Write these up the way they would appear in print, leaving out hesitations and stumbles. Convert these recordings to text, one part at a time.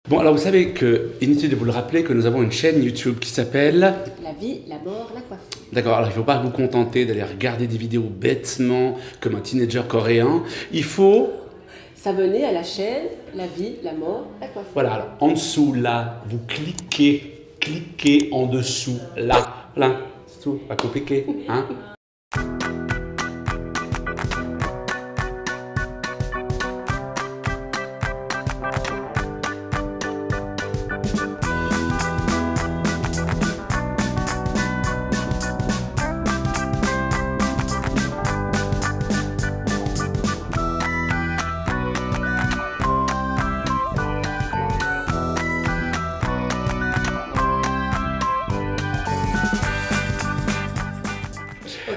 Bon, alors vous savez que, inutile de vous le rappeler, que nous avons une chaîne YouTube qui s'appelle... La vie, la mort, la coiffure. D'accord, alors il ne faut pas vous contenter d'aller regarder des vidéos bêtement comme un teenager coréen. Il faut... S'abonner à la chaîne La vie, la mort, la coiffure. Voilà, alors en dessous, là, vous cliquez en dessous, là, c'est tout, pas compliqué, hein.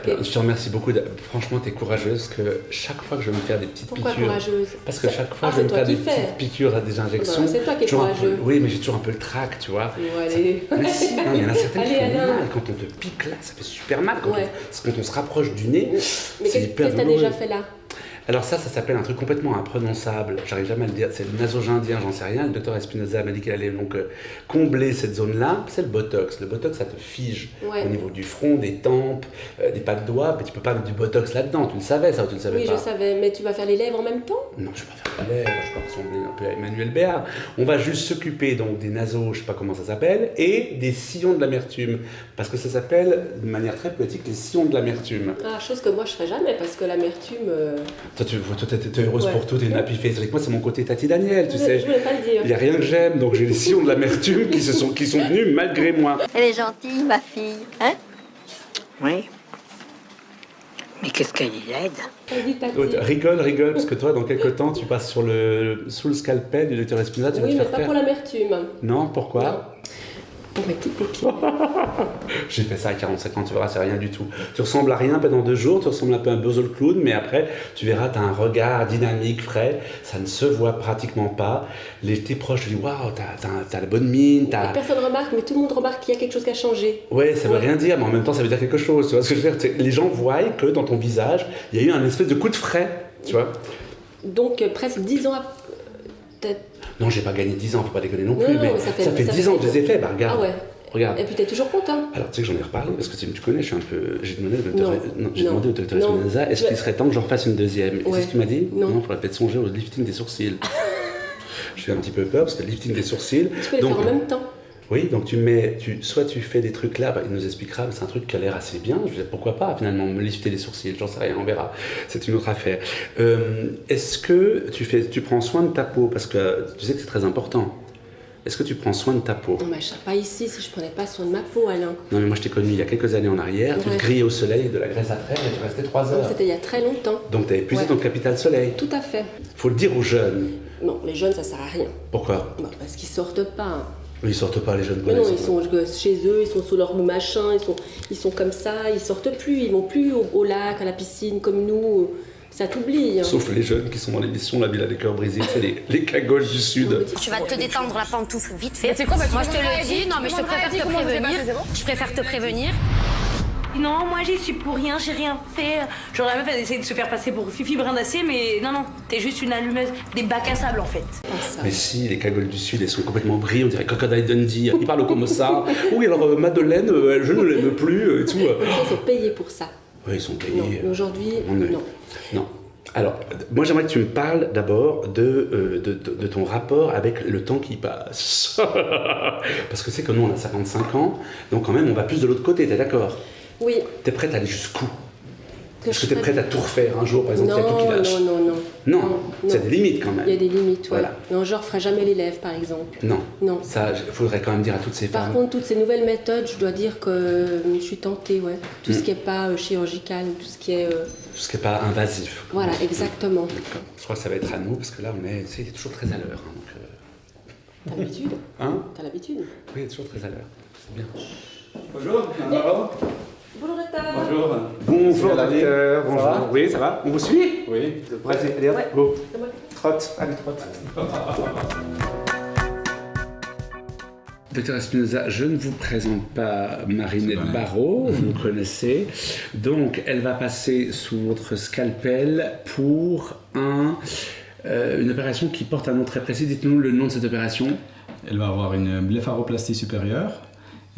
Je te remercie beaucoup. Franchement, tu es courageuse parce que chaque fois que je vais me faire des petites Pourquoi piqûres... courageuse? Parce que chaque fois que je vais me faire des petites piqûres à des injections... Bah, c'est toi qui es courageux. Oui, mais j'ai toujours un peu le trac, tu vois. Allez. Mais si, non, il y en a certaines qui Allez, font Alain. mal. Quand on te pique là, ça fait super mal. Quand, Ouais. quand on se rapproche du nez, Mais c'est qu'est-ce hyper que tu as douloureux. déjà fait là? Alors ça s'appelle un truc complètement imprononçable. J'arrive jamais à le dire. C'est le nasogindien, j'en sais rien. Le docteur Espinoza m'a dit qu'il allait donc combler cette zone-là. C'est le botox. Le botox, ça te fige Ouais. au niveau du front, des tempes, des pas de doigts. Mais tu peux pas mettre du botox là-dedans. Tu le savais, ça, ou tu le savais Oui, pas? je savais, mais tu vas faire les lèvres en même temps? Non, je vais pas faire la lèvre, je vais pas ressembler un peu à Emmanuel Béard. On va juste s'occuper donc des naseaux, je sais pas comment ça s'appelle, et des sillons de l'amertume. Parce que ça s'appelle, de manière très poétique, les sillons de l'amertume. Ah, chose que moi je ferais jamais parce que l'amertume. Toi, t'es heureuse Ouais. pour tout, t'es une happy face. Avec moi, c'est mon côté Tati Daniel, tu sais. Je voulais pas le dire. Il n'y a rien que j'aime, donc j'ai les sillons de l'amertume qui sont venus malgré moi. Elle est gentille, ma fille, hein? Oui. Mais qu'est-ce qu'elle est laide? Vas-y, Tati. Ouais, rigole, parce que toi, dans quelques temps, tu passes sous le scalpel du docteur Espinoza, tu vas Oui, te mais faire pas faire... pour l'amertume. Non, pourquoi? Non. Pour mes petites épines. J'ai fait ça à 45 ans, tu verras, c'est rien du tout. Tu ressembles à rien pendant 2 jours, tu ressembles un peu à un Buzz le clown, mais après, tu verras, tu as un regard dynamique, frais, ça ne se voit pratiquement pas. Tes proches te disent, waouh, t'as la bonne mine, t'as... Personne remarque, mais tout le monde remarque qu'il y a quelque chose qui a changé. Ouais, ça veut Ouais. rien dire, mais en même temps, ça veut dire quelque chose. Tu vois ce que je veux dire? Les gens voient que dans ton visage, il y a eu un espèce de coup de frais, tu vois. Donc, presque 10 ans après. Non, j'ai pas gagné 10 ans, faut pas déconner non Non, plus, non, mais mais ça fait 10 ans que je les ai fait, bah regarde. Ah ouais. Regarde. Et puis t'es toujours content. Alors, tu sais que j'en ai reparlé, parce que tu connais, je suis un peu... J'ai demandé au Non. docteur Espinoza, est-ce qu'il serait temps que j'en refasse une deuxième? Et Ouais. c'est ce qu'il m'a dit? Non. Il faudrait peut-être songer au lifting des sourcils. J'ai un petit peu peur, parce que le lifting des sourcils... Tu peux les faire en même temps. Oui, donc soit tu fais des trucs là, bah, il nous expliquera, mais c'est un truc qui a l'air assez bien. Je veux dire, pourquoi pas finalement me lifter les sourcils, j'en sais rien, on verra. C'est une autre affaire. Est-ce que tu prends soin de ta peau? Parce que tu sais que c'est très important. Est-ce que tu prends soin de ta peau? Non, mais je serais pas ici si je prenais pas soin de ma peau, Alain. Non, mais moi je t'ai connu il y a quelques années en arrière, tu te Ouais. grillais au soleil avec de la graisse à traire et tu restais 3 Donc, heures. c'était il y a très longtemps. Donc tu as épuisé Ouais. ton capital soleil. Tout à fait. Faut le dire aux jeunes. Non, les jeunes, ça sert à rien. Pourquoi? Bah, parce qu'ils sortent pas. Ils sortent pas les jeunes Mais non, connaissent. ils sont chez eux, ils sont sous leur machin, ils sont comme ça, ils sortent plus, ils vont plus au lac, à la piscine comme nous. Ça t'oublie. Hein. Sauf les jeunes qui sont dans l'émission La Villa des Cœurs Brisés, c'est les cagoles du Sud. Tu vas te détendre la pantoufle vite fait. C'est quoi, bah, Moi tu je te m'aurais le dit, dis, non mais je tu te préfère m'aurais dit te comment vous avez prévenir. passé zéro. Je préfère te prévenir. Non, moi j'y suis pour rien, j'ai rien fait. Genre la meuf elle essaie de se faire passer pour Fifi Brin d'Acier, mais non, t'es juste une allumeuse, des bacs à sable en fait. Pas ça. Mais si, les cagoles du Sud, elles sont complètement brillées, on dirait Crocodile Dundee. Ils parlent comme ça. Oui, alors Madeleine, je ne l'aime plus, et tout. Il faut payer pour ça. Oui, ils sont Non, payés. mais aujourd'hui, On est- non. Non. Alors, moi j'aimerais que tu me parles d'abord de ton rapport avec le temps qui passe. Parce que c'est que nous on a 55 ans, donc quand même on va plus de l'autre côté, t'es d'accord? Oui. T'es prête à aller jusqu'où? Que Est-ce je que t'es ferais- prête à tout refaire un jour, par exemple, il y a tout qui lâche? non. Non, c'est des limites quand même. Il y a des limites, ouais. Voilà. Non, genre, je ferai jamais les lèvres, par exemple. Non. Non. Ça, il faudrait quand même dire à toutes ces Par femmes. contre, toutes ces nouvelles méthodes, je dois dire que je suis tentée, ouais. Tout ce qui n'est pas chirurgical, tout ce qui est... Tout ce qui n'est pas invasif. Voilà, exactement. D'accord. Je crois que ça va être à nous, parce que là, on est toujours très à l'heure. Hein, donc, T'as l'habitude Hein? T'as l'habitude. Oui, toujours très à l'heure. C'est bien. Bonjour, Madame. Bonjour, docteur. Bonjour. Bonjour, David. docteur. Ça Bonjour. va Oui, ça va? On vous suit? Oui. Vas-y, allez, hop, Ouais. go. C'est moi. Trotte, allez, trotte. Docteur Espinoza, je ne vous présente pas Marinette Barrault, vous me connaissez. Donc, elle va passer sous votre scalpel pour un une opération qui porte un nom très précis. Dites-nous le nom de cette opération. Elle va avoir une blépharoplastie supérieure.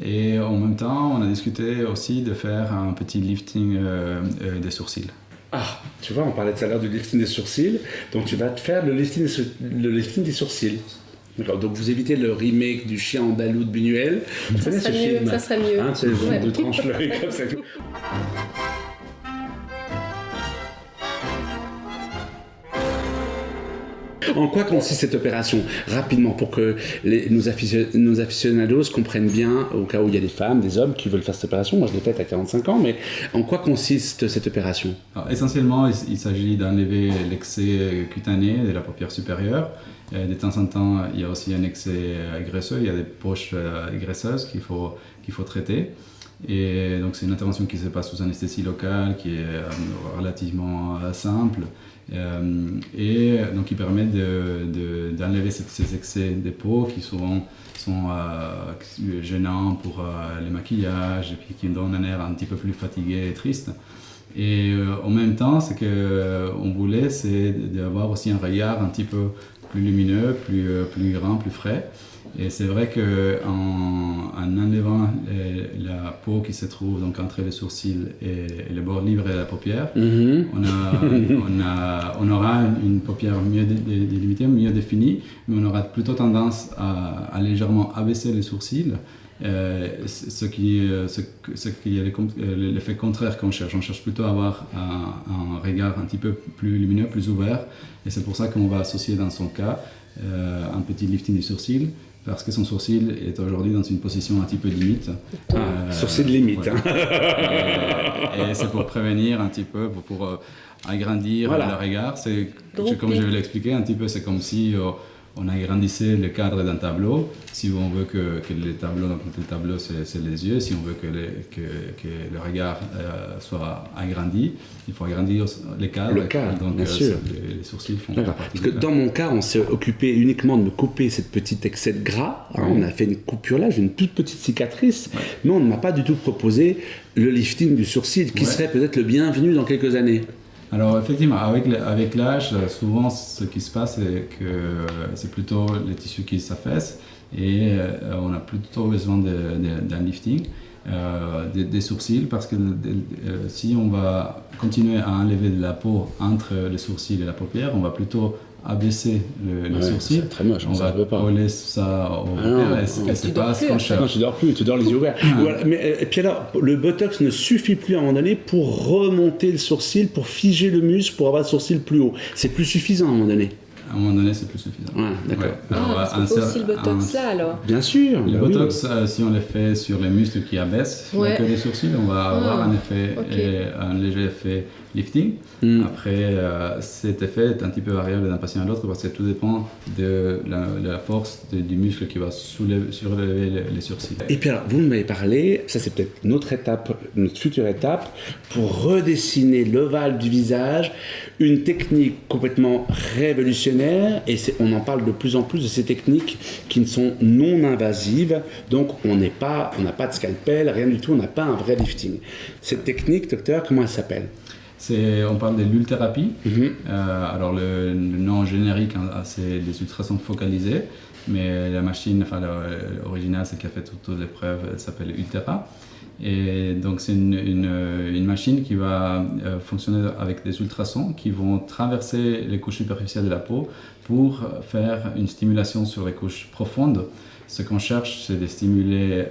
Et en même temps, on a discuté aussi de faire un petit lifting des sourcils. Ah, tu vois, on parlait tout à l'heure du lifting des sourcils. Donc tu vas te faire le lifting des sourcils. D'accord, donc vous évitez le remake du chien andalou de Buñuel. Ça serait mieux. Hein, c'est de tranche l'œil comme ça. En quoi consiste cette opération? Rapidement, pour que nos aficionados comprennent bien, au cas où il y a des femmes, des hommes qui veulent faire cette opération. Moi, je l'ai faite à 45 ans, mais en quoi consiste cette opération? Alors, essentiellement, il s'agit d'enlever l'excès cutané de la paupière supérieure. De temps en temps, il y a aussi un excès graisseux, il y a des poches graisseuses qu'il faut traiter. Et donc c'est une intervention qui se passe sous anesthésie locale, qui est relativement simple, et donc qui permet d'enlever ces excès de peau qui souvent sont gênants pour les maquillages et puis qui donnent un air un petit peu plus fatigué et triste. Et en même temps, ce qu'on voulait, c'est d'avoir aussi un regard un petit peu plus lumineux, plus grand, plus frais. Et c'est vrai qu'en enlevant la peau qui se trouve donc entre les sourcils et le bord libre de la paupière, on aura une paupière mieux délimitée, mieux définie, mais on aura plutôt tendance à légèrement abaisser les sourcils, ce qui est l'effet contraire qu'on cherche. On cherche plutôt à avoir un regard un petit peu plus lumineux, plus ouvert, et c'est pour ça qu'on va associer dans son cas un petit lifting du sourcil, parce que son sourcil est aujourd'hui dans une position un petit peu limite. Sourcil limite. Ouais. Et c'est pour prévenir un petit peu, pour agrandir le regard. Comme je l'ai expliqué un petit peu, c'est comme si on agrandissait le cadre d'un tableau. Si on veut que le tableau c'est les yeux, si on veut que le regard soit agrandi, il faut agrandir les cadres. Le cadre, donc, bien sûr. Les sourcils font D'accord. partie Parce que dans mon cas, on s'est occupé uniquement de me couper cette petite excès de gras. Hein, on a fait une coupure là, j'ai une toute petite cicatrice, mais on ne m'a pas du tout proposé le lifting du sourcil, qui serait peut-être le bienvenu dans quelques années. Alors effectivement, avec l'âge, souvent ce qui se passe, c'est que c'est plutôt les tissus qui s'affaissent et on a plutôt besoin d'un lifting des sourcils, parce que si on va continuer à enlever de la peau entre les sourcils et la paupière, on va plutôt abaisser le sourcil. C'est très moche, on va coller ça au paupières et c'est pas ce qu'on cherche. Non, tu dors plus, tu dors les yeux ouverts. Voilà. Mais, et puis alors, le botox ne suffit plus à un moment donné pour remonter le sourcil, pour figer le muscle, pour avoir le sourcil plus haut. C'est plus suffisant à un moment donné. À un moment donné, c'est plus suffisant. Ouais, d'accord. Parce qu'il faut aussi le botox là alors. Bien sûr. Le botox, si on le fait sur les muscles qui abaissent, que les sourcils, on va avoir un effet, un léger effet lifting. Après, cet effet est un petit peu variable d'un patient à l'autre, parce que tout dépend de la force du muscle qui va surélever les sourcils. Et puis alors, vous m'avez parlé, ça c'est peut-être notre future étape, pour redessiner l'ovale du visage, une technique complètement révolutionnaire, et on en parle de plus en plus de ces techniques qui ne sont non invasives, donc on n'a pas de scalpel, rien du tout, on n'a pas un vrai lifting. Cette technique, docteur, comment elle s'appelle? On parle de l'ulthérapie. Alors le nom générique, c'est des ultrasons focalisés, mais la machine, l'original, c'est qui a fait toutes les preuves, elle s'appelle Ulthera. Et donc c'est une machine qui va fonctionner avec des ultrasons qui vont traverser les couches superficielles de la peau pour faire une stimulation sur les couches profondes. Ce qu'on cherche, c'est de stimuler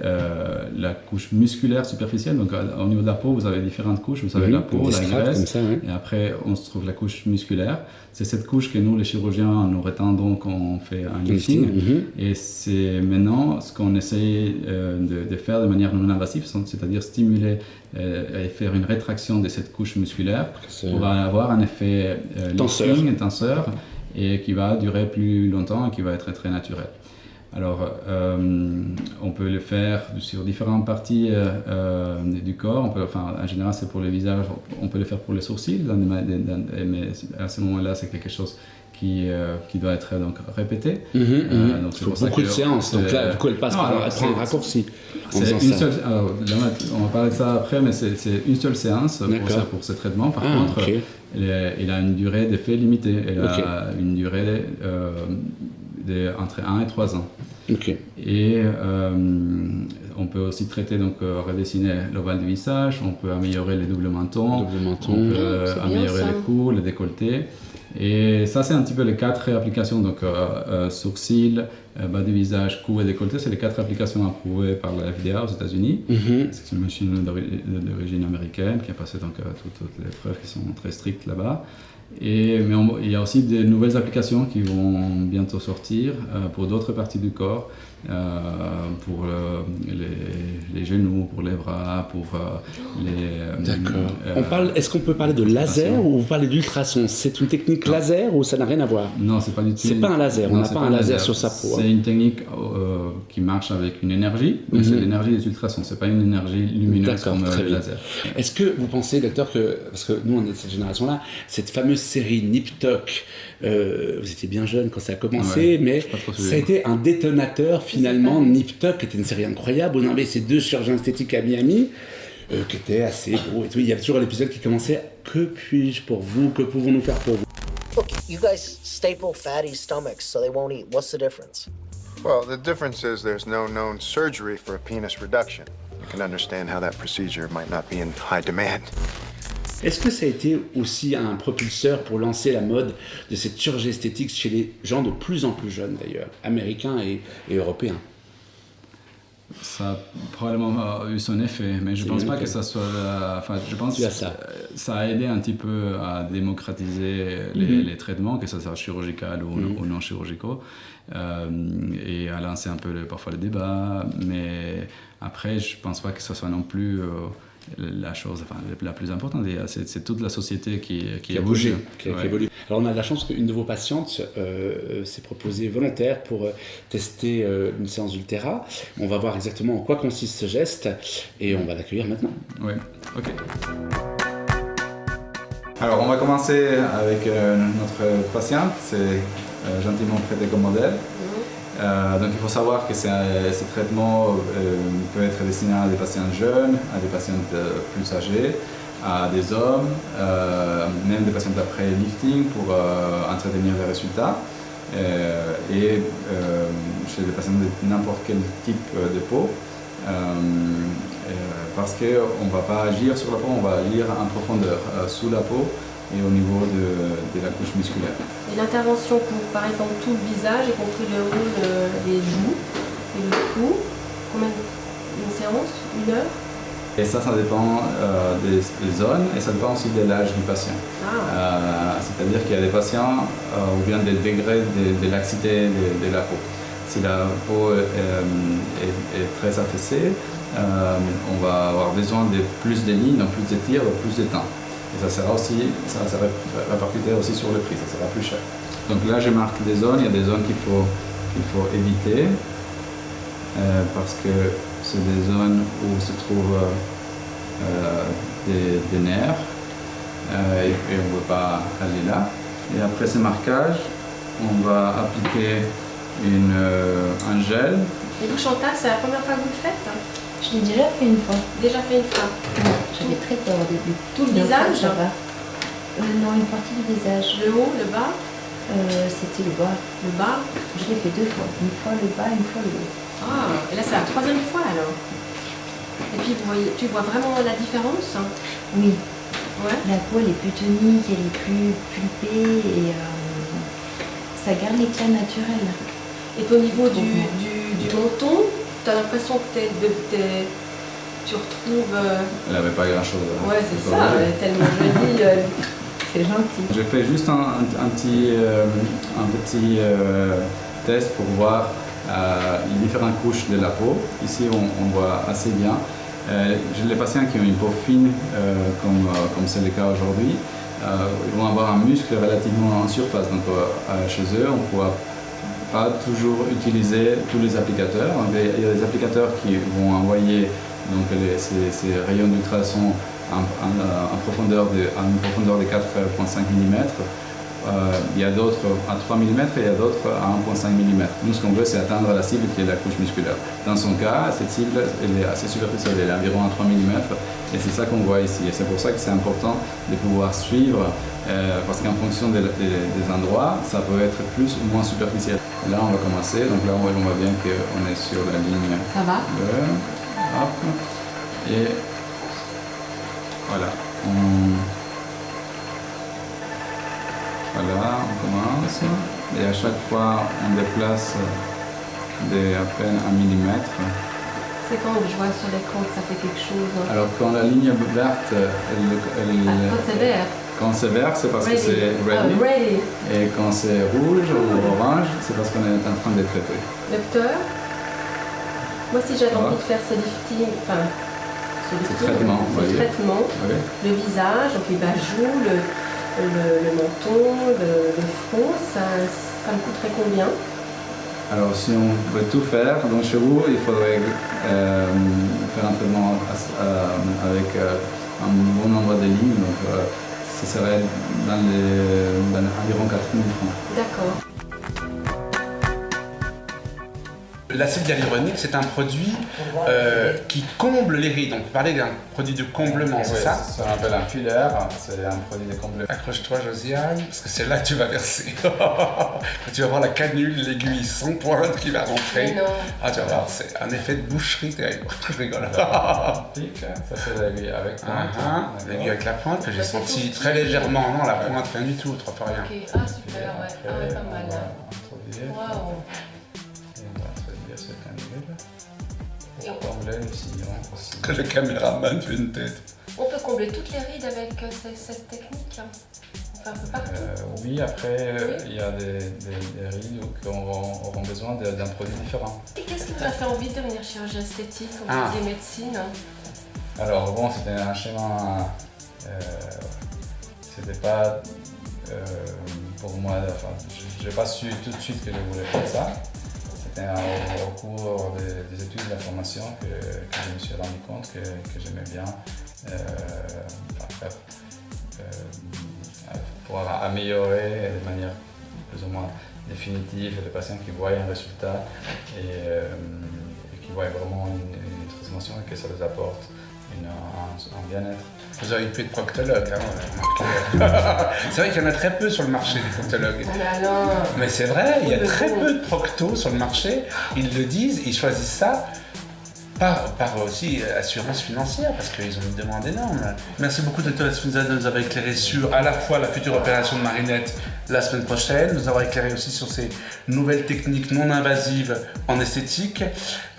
la couche musculaire superficielle. Donc, au niveau de la peau, vous avez différentes couches. Vous avez la peau, la graisse, et après, on se trouve la couche musculaire. C'est cette couche que nous, les chirurgiens, nous retendons quand on fait un lifting. Et c'est maintenant ce qu'on essaye de faire de manière non invasive, c'est-à-dire stimuler et faire une rétraction de cette couche musculaire pour avoir un effet lifting, tenseur, et qui va durer plus longtemps et qui va être très naturel. Alors, on peut le faire sur différentes parties du corps. En général, c'est pour le visage. On peut le faire pour les sourcils, mais à ce moment-là, c'est quelque chose qui doit être donc répétée. Donc, Donc il faut beaucoup de séances. Donc là, du coup, elle passe par un raccourci. C'est une seule, alors, là, on va parler de ça après, mais c'est une seule séance pour ce traitement. Par contre, il a une durée d'effet limitée. Il a une durée entre 1 et 3 ans. Et on peut aussi traiter, donc redessiner l'ovale du visage, on peut améliorer les doubles mentons, on peut améliorer les cous, les décolletés. Et ça, c'est un petit peu les 4 applications, donc sourcils, bas du visage, cou et décolleté, c'est les 4 applications approuvées par la FDA aux États-Unis. C'est une machine d'origine américaine qui a passé donc toutes les preuves qui sont très strictes là-bas. Mais il y a aussi des nouvelles applications qui vont bientôt sortir pour d'autres parties du corps, pour les genoux, pour les bras, pour les... D'accord. Est-ce qu'on peut parler de laser ou vous parlez d'ultrason? C'est une technique laser ou ça n'a rien à voir? Non, c'est pas du tout. C'est pas un laser, on n'a pas un laser sur sa peau. C'est une technique qui marche avec une énergie, mais c'est l'énergie des ultrasons, c'est pas une énergie lumineuse comme le laser. Est-ce que vous pensez, docteur, parce que nous on est de cette génération-là, cette fameuse série Nip Tuck, vous étiez bien jeune quand ça a commencé, mais ça a été un détonateur finalement. Nip Tuck était une série incroyable, on avait ces 2 chirurgiens esthétiques à Miami, qui étaient assez beaux et tout. Il y avait toujours l'épisode qui commençait « Que puis-je pour vous? Que pouvons-nous faire pour vous ?» Look, you guys staple fatty stomachs so they won't eat. What's the difference? Well, the difference is there's no known surgery for a penis reduction. You can understand how that procedure might not be in high demand. Est-ce que ça a été aussi un propulseur pour lancer la mode de cette chirurgie esthétique chez les gens de plus en plus jeunes d'ailleurs, américains et européens? Ça a probablement eu son effet, mais je ne pense pas que ça soit... je pense que ça a aidé un petit peu à démocratiser les traitements, que ce soit chirurgical ou non chirurgicaux, et à lancer un peu parfois le débat, mais après, je ne pense pas que ce soit non plus... la chose la plus importante, c'est toute la société qui a bougé. Qui évolue. Alors on a de la chance qu'une de vos patientes s'est proposée volontaire pour tester une séance d'Ultera. On va voir exactement en quoi consiste ce geste et on va l'accueillir maintenant. Oui, ok. Alors on va commencer avec notre patiente, c'est gentiment prêté comme modèle. Donc il faut savoir que ce traitement peut être destiné à des patients jeunes, à des patients plus âgés, à des hommes, même des patients après lifting pour entretenir les résultats, et chez des patients de n'importe quel type de peau, parce qu'on ne va pas agir sur la peau, on va agir en profondeur, sous la peau et au niveau de la couche musculaire. Et l'intervention pour, par exemple, tout le visage, y compris le haut, les joues et le cou, combien une séance? 1 heure? Et ça dépend des zones et ça dépend aussi de l'âge du patient. C'est-à-dire qu'il y a des patients ou bien des degrés de laxité de la peau. Si la peau est très affaissée, on va avoir besoin de plus de lignes, donc plus de tirs, donc plus de temps. Et ça sera répercuté aussi sur le prix, ça sera plus cher. Donc là, je marque des zones, il y a des zones qu'il faut éviter parce que c'est des zones où se trouvent des nerfs et on ne veut pas aller là. Et après ce marquage, on va appliquer un gel. Et vous, Chantal, c'est la première fois que vous le faites? Je l'ai déjà fait une fois. Déjà fait une fois? J'avais très peur au début. Tout le visage? Ça va. Non, une partie du visage. Le haut, le bas? C'était le bas. Le bas? Je l'ai fait 2 fois. Une fois le bas, une fois le haut. Ah, et là c'est la 3e fois alors. Et puis tu vois vraiment la différence? Oui. Ouais. La peau elle est plus tonique, elle est plus pulpée et ça garde l'éclat naturel. Et au niveau du menton, tu as l'impression que tu retrouves... Elle n'avait pas grand-chose. Ouais, c'est ça, elle est tellement jolie. C'est gentil. J'ai fait juste un petit test pour voir les différentes couches de la peau. Ici, on voit assez bien. J'ai les patients qui ont une peau fine, comme c'est le cas aujourd'hui. Ils vont avoir un muscle relativement en surface. Donc, chez eux, on ne pourra pas toujours utiliser tous les applicateurs. Il y a des applicateurs qui vont envoyer donc, ces rayons d'ultrasons à une profondeur de 4,5 mm il y a d'autres à 3 mm et il y a d'autres à 1,5 mm. Nous, ce qu'on veut, c'est atteindre la cible qui est la couche musculaire. Dans son cas, cette cible, elle est assez superficielle, elle est environ à 3 mm et c'est ça qu'on voit ici. Et c'est pour ça que c'est important de pouvoir suivre, parce qu'en fonction des endroits, ça peut être plus ou moins superficiel. Là, on va commencer, donc là, on voit bien qu'on est sur la ligne. Ça va? Hop. Et voilà. Voilà, on commence. Et à chaque fois, on déplace à peine 1 mm. C'est quand je vois sur l'écran que ça fait quelque chose. Alors, quand la ligne verte, Quand c'est vert. quand c'est vert, c'est parce que c'est ready. Ready. Et quand c'est rouge ou orange, c'est parce qu'on est en train de traiter. Docteur, moi si j'avais envie de faire ce lifting, enfin Ce traitement, ce traitement, Oui. le visage, donc les bajoux, le menton, le front, ça me coûterait combien? Alors, si on veut tout faire, donc chez vous, il faudrait faire un traitement avec un bon nombre de lignes. Donc, ce serait dans environ 4 000 francs. D'accord. L'acide hyaluronique, c'est un produit qui comble les rides. Donc, vous parlez d'un produit de comblement, c'est ça? Ça s'appelle un filler, c'est un produit de comblement. Accroche-toi, Josiane, parce que c'est là que tu vas verser. Quand tu vas voir la canule, l'aiguille sans pointe qui va rentrer. Mais non. Ah, tu vas voir, c'est un effet de boucherie terrible. Je rigole. Ça, c'est l'aiguille avec pointe. L'aiguille avec la pointe que j'ai senti très légèrement. Non, la pointe, rien du tout, trop pas rien. Ok, ah super, ouais, ah, ouais, pas mal. Waouh. Que le caméraman fait une tête. On peut combler toutes les rides avec cette technique. Enfin, un peu partout. Oui, après, il y a des rides qui auront besoin d'un produit différent. Et qu'est-ce qui t'a fait envie de devenir chirurgien esthétique ou de médecine? Alors bon, c'était un schéma, c'était pas pour moi, enfin, je n'ai pas su tout de suite que je voulais faire ça. C'était au cours des études de la formation que je me suis rendu compte que j'aimais bien pour améliorer de manière plus ou moins définitive les patients qui voient un résultat et qui voient vraiment une transformation et que ça les apporte un bien-être. Vous avez pu être proctologue, hein, c'est vrai qu'il y en a très peu sur le marché des proctologues. Mais c'est vrai, il y a très peu de proctos sur le marché. Ils le disent, ils choisissent ça par aussi assurance financière, parce qu'ils ont une demande énorme. Merci beaucoup, Dr. Espinosa, de nous avoir éclairé sur à la fois la future opération de Marinette la semaine prochaine, nous avoir éclairé aussi sur ces nouvelles techniques non invasives en esthétique.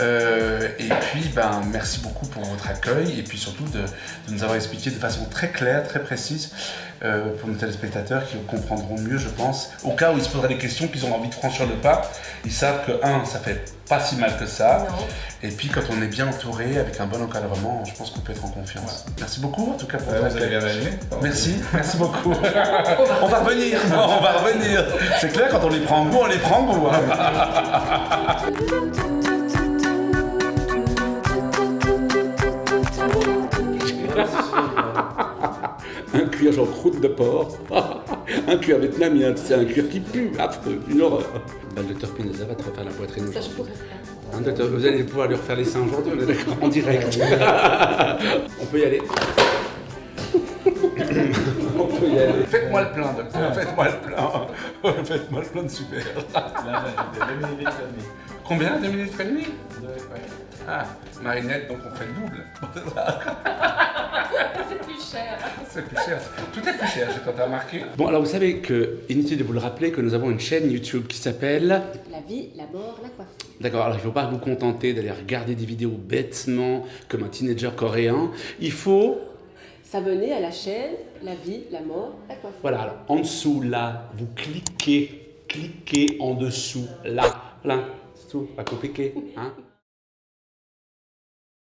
Et puis, merci beaucoup pour votre accueil et puis surtout de nous avoir expliqué de façon très claire, très précise pour nos téléspectateurs qui comprendront mieux, je pense, au cas où ils se poseraient des questions, qu'ils ont envie de franchir le pas. Ils savent que, ça fait pas si mal que ça. Non. Et puis, quand on est bien entouré, avec un bon encadrement, je pense qu'on peut être en confiance. Merci beaucoup, en tout cas, pour votre accueil. Merci beaucoup. On va revenir, on va revenir. C'est clair, quand on les prend en goût, on les prend en goût. Un cuir genre croûte de porc, un cuir vietnamien, c'est un cuir qui pue, affreux, une horreur. Le docteur Espinosa va te refaire la poitrine. Ça, je pourrais faire. Docteur, vous allez pouvoir lui refaire les seins aujourd'hui, on est d'accord, en direct. On peut y aller. On peut y aller. Faites-moi le plein, docteur, faites-moi le plein. Faites-moi le plein de super. Là, j'ai 2 millilitres et demi. Combien? 2 millilitres et demi? Ouais. Ah, Marinette, donc on fait le double. C'est plus cher. C'est plus cher. Tout est plus cher, j'ai quand même remarqué. Bon, alors vous savez que, inutile de vous le rappeler, que nous avons une chaîne YouTube qui s'appelle La vie, la mort, la coiffure. D'accord, alors il ne faut pas vous contenter d'aller regarder des vidéos bêtement comme un teenager coréen. Il faut S'abonner à la chaîne La vie, la mort, la coiffure. voilà, alors en dessous là, vous cliquez en dessous là, c'est tout, pas compliqué, hein.